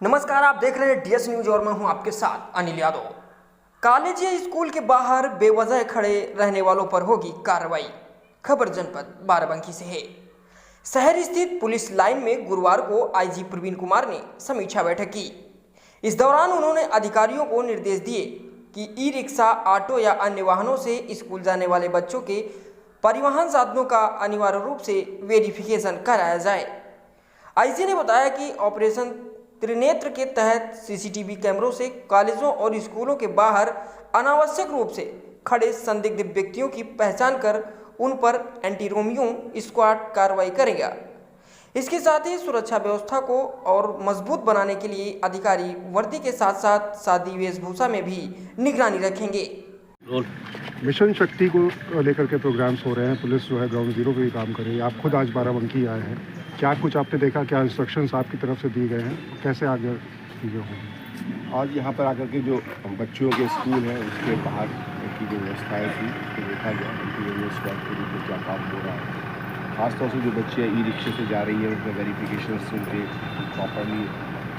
नमस्कार, आप देख रहे हैं डीएस न्यूज और मैं हूं आपके साथ अनिल यादव। कॉलेज या स्कूल के बाहर बेवजह खड़े रहने वालों पर होगी कार्रवाई। खबर जनपद बाराबंकी से है। शहर स्थित पुलिस लाइन में गुरुवार को आईजी प्रवीण कुमार ने समीक्षा बैठक की। इस दौरान उन्होंने अधिकारियों को निर्देश दिए कि ई रिक्शा, ऑटो या अन्य वाहनों से स्कूल जाने वाले बच्चों के परिवहन साधनों का अनिवार्य रूप से वेरिफिकेशन कराया जाए। आईजी ने बताया कि ऑपरेशन त्रिनेत्र के तहत सीसीटीवी कैमरों से कॉलेजों और स्कूलों के बाहर अनावश्यक रूप से खड़े संदिग्ध व्यक्तियों की पहचान कर उन पर एंटी रोमियो स्क्वाड कार्रवाई करेगा। इसके साथ ही सुरक्षा व्यवस्था को और मजबूत बनाने के लिए अधिकारी वर्दी के साथ साथ सादी वेशभूषा में भी निगरानी रखेंगे। मिशन शक्ति को लेकर के प्रोग्राम्स हो रहे हैं। पुलिस जो है ग्राउंड जीरो पे भी काम कर रही है। आप खुद आज बाराबंकी आए हैं, क्या कुछ आपने देखा, क्या इंस्ट्रक्शंस आपकी तरफ से दिए गए हैं, कैसे आगे चीज़ें होंगी? आज यहाँ पर आकर के जो बच्चों के स्कूल हैं उसके बाहर की जो व्यवस्थाएँ थी तो देखा गया कि स्क्वाड के रूप में क्या काम हो रहा है। ख़ासतौर से जो बच्चे ई रिक्शे से जा रही है उसमें वेरिफिकेशन उनके प्रॉपरली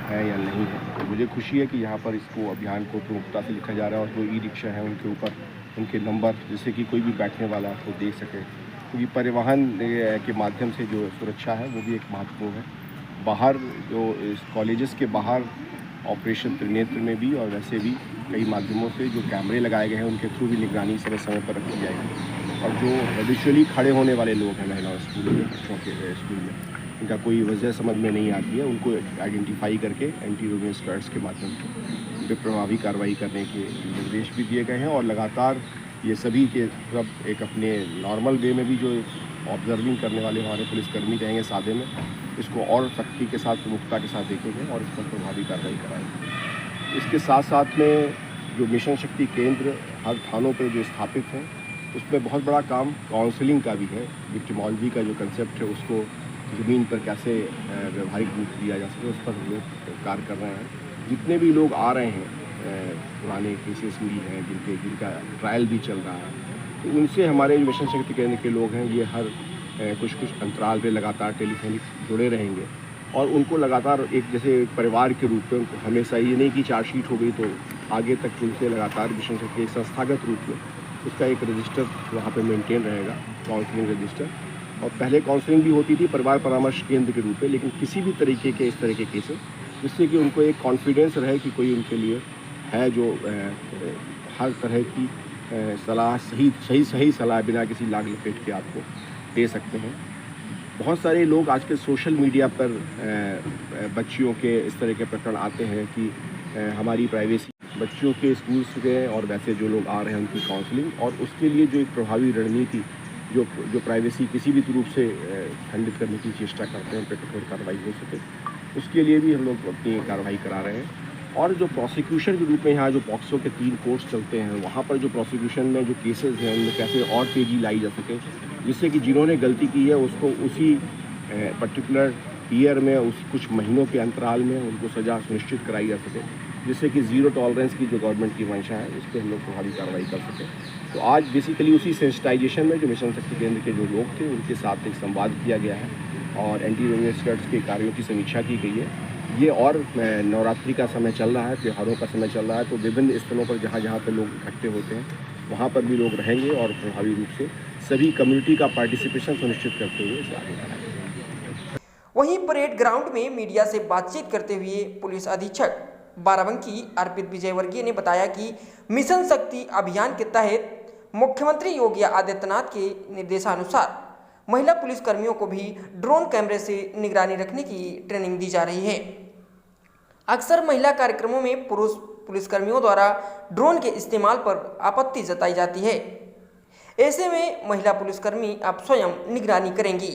है या नहीं है। तो मुझे खुशी है कि यहाँ पर इसको अभियान को प्रमुखता से लिखा जा रहा है और जो ई रिक्शा है उनके ऊपर उनके नंबर, जिससे कि कोई भी बैठने वाला वो देख सके, क्योंकि परिवहन के माध्यम से जो सुरक्षा है वो भी एक महत्वपूर्ण है। बाहर जो इस कॉलेजेस के बाहर ऑपरेशन त्रिनेत्र में भी और वैसे भी कई माध्यमों से जो कैमरे लगाए गए हैं उनके थ्रू भी निगरानी समय समय पर रखी जाएगी। और जो हैबिचुअली खड़े होने वाले लोग हैं महिला स्कूल में, बच्चों के स्कूल में, इनका कोई वजह समझ में नहीं आती है, उनको आइडेंटिफाई करके एंटी रोमियो स्क्वाड्स के माध्यम से उन पर प्रभावी कार्रवाई करने के निर्देश भी दिए गए हैं। और लगातार ये सभी के सब एक अपने नॉर्मल वे में भी जो ऑब्जर्विंग करने वाले हमारे पुलिसकर्मी रहेंगे सादे में, इसको और सख्ती के साथ, प्रमुखता के साथ देखेंगे और इस पर प्रभावी कार्रवाई कराएंगे। इसके साथ साथ में जो मिशन शक्ति केंद्र हर थानों पर जो स्थापित हैं उसमें बहुत बड़ा काम काउंसलिंग का भी है। विक्टिमोलॉजी का जो कंसेप्ट है उसको ज़मीन पर कैसे व्यवहारिक रूप दिया जा सके उस पर लोग कार्य कर रहे हैं। जितने भी लोग आ रहे हैं पुराने केसेस भी हैं जिनका ट्रायल भी चल रहा है, तो उनसे हमारे मिशन शक्ति केंद्र के लोग हैं ये हर कुछ अंतराल पे लगातार टेलीफोनिक जुड़े रहेंगे और उनको लगातार एक जैसे परिवार के रूप में उनको हमेशा ये नहीं कि चार्जशीट हो गई तो आगे तक उनसे लगातार मिशन शक्ति एक संस्थागत रूप में उसका एक रजिस्टर वहाँ पे मेंटेन रहेगा, काउंसलिंग रजिस्टर। और पहले काउंसलिंग भी होती थी परिवार परामर्श केंद्र के रूप में, लेकिन किसी भी तरीके के इस तरह के केसेस जिससे कि उनको एक कॉन्फिडेंस रहे कि कोई उनके लिए है जो हर तरह की सलाह सही सलाह बिना किसी लाग लपेट के आपको दे सकते हैं। बहुत सारे लोग आज के सोशल मीडिया पर बच्चियों के इस तरह के प्रकरण आते हैं कि हमारी प्राइवेसी, बच्चियों के स्कूल्स के और वैसे जो लोग आ रहे हैं उनकी काउंसलिंग और उसके लिए जो एक प्रभावी रणनीति जो प्राइवेसी किसी भी रूप से खंडित करने की चेष्टा करते हैं उन पर कठोर कार्रवाई हो सके, उसके लिए भी हम लोग अपनी कार्रवाई करा रहे हैं। और जो प्रोसिक्यूशन के रूप में यहाँ जो पॉक्सो के 3 कोर्ट्स चलते हैं वहाँ पर जो प्रोसिक्यूशन में जो केसेस हैं उनमें कैसे और तेज़ी लाई जा सके, जिससे कि जिन्होंने गलती की है उसको उसी पर्टिकुलर ईयर में उस कुछ महीनों के अंतराल में उनको सज़ा सुनिश्चित कराई जा सके, जिससे कि ज़ीरो टॉलरेंस की जो गवर्नमेंट की मंशा है उस पर हम लोग प्रभावी कार्रवाई कर सकें। तो आज बेसिकली उसी सेंसिटाइजेशन में जो मिशन शक्ति केंद्र के जो लोग थे उनके साथ एक संवाद किया गया है और एंटी रोमियो स्क्वाड्स के कार्यों की समीक्षा की गई है। ये और नवरात्रि का समय चल रहा है, त्योहारों का समय चल रहा है, तो विभिन्न स्थलों पर जहाँ पर लोग इकट्ठे होते हैं वहाँ पर भी लोग रहेंगे और प्रभावी रूप से सभी कम्युनिटी का पार्टिसिपेशन सुनिश्चित करते हुए इसे आगे बढ़ाएंगे। वहीं परेड ग्राउंड में मीडिया से बातचीत करते हुए पुलिस अधीक्षक बाराबंकी अर्पित विजयवर्गीय ने बताया कि मिशन शक्ति अभियान के तहत मुख्यमंत्री योगी आदित्यनाथ के निर्देशानुसार महिला पुलिसकर्मियों को भी ड्रोन कैमरे से निगरानी रखने की ट्रेनिंग दी जा रही है। अक्सर महिला कार्यक्रमों में पुरुष पुलिसकर्मियों द्वारा ड्रोन के इस्तेमाल पर आपत्ति जताई जाती है। ऐसे में महिला पुलिसकर्मी अब स्वयं निगरानी करेंगी।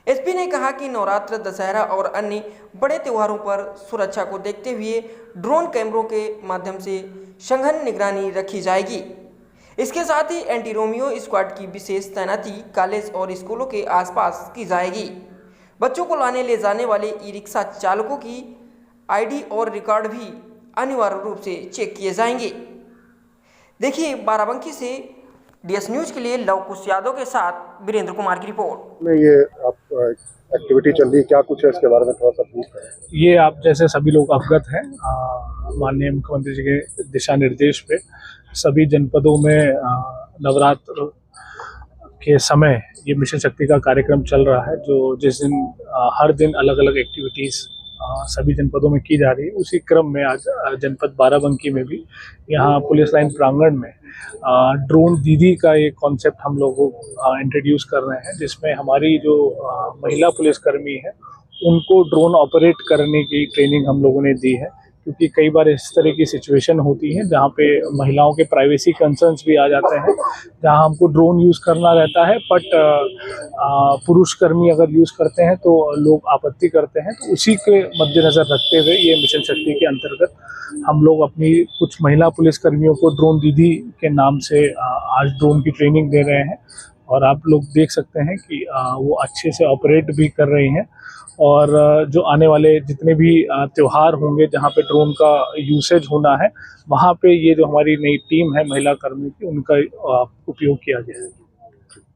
एसपी ने कहा कि नवरात्र, दशहरा और अन्य बड़े त्योहारों पर सुरक्षा को देखते हुए ड्रोन कैमरों के माध्यम से सघन निगरानी रखी जाएगी। इसके साथ ही एंटी रोमियो स्क्वाड की विशेष तैनाती कॉलेज और स्कूलों के आसपास की जाएगी। बच्चों को लाने ले जाने वाले ई रिक्शा चालकों की आईडी और रिकॉर्ड भी अनिवार्य रूप से चेक किए जाएंगे। देखिए, बाराबंकी से DS न्यूज के लिए लव कुश यादव के साथ वीरेंद्र कुमार की रिपोर्ट। में ये आप एक्टिविटी चल रही है, क्या कुछ है इसके बारे में थोड़ा सा प्लीज करें। ये आप जैसे सभी लोग अवगत हैं, माननीय मुख्यमंत्री जी के दिशा निर्देश पे सभी जनपदों में नवरात्र के समय ये मिशन शक्ति का कार्यक्रम चल रहा है, जो जिस दिन हर दिन अलग अलग एक्टिविटीज़ सभी जनपदों में की जा रही है। उसी क्रम में आज जनपद बाराबंकी में भी यहाँ पुलिस लाइन प्रांगण में ड्रोन दीदी का एक कॉन्सेप्ट हम लोग इंट्रोड्यूस कर रहे हैं, जिसमें हमारी जो महिला पुलिसकर्मी है उनको ड्रोन ऑपरेट करने की ट्रेनिंग हम लोगों ने दी है, क्योंकि कई बार इस तरह की सिचुएशन होती है जहाँ पे महिलाओं के प्राइवेसी कंसर्न्स भी आ जाते हैं, जहाँ हमको ड्रोन यूज़ करना रहता है, बट पुरुष कर्मी अगर यूज़ करते हैं तो लोग आपत्ति करते हैं। तो उसी के मद्देनज़र रखते हुए ये मिशन शक्ति के अंतर्गत हम लोग अपनी कुछ महिला पुलिसकर्मियों को ड्रोन दीदी के नाम से आज ड्रोन की ट्रेनिंग दे रहे हैं, और आप लोग देख सकते हैं कि वो अच्छे से ऑपरेट भी कर रही हैं। और जो आने वाले जितने भी त्यौहार होंगे जहाँ पे ड्रोन का यूसेज होना है, वहाँ पे ये जो हमारी नई टीम है महिला कर्मी की, उनका उपयोग किया गया है।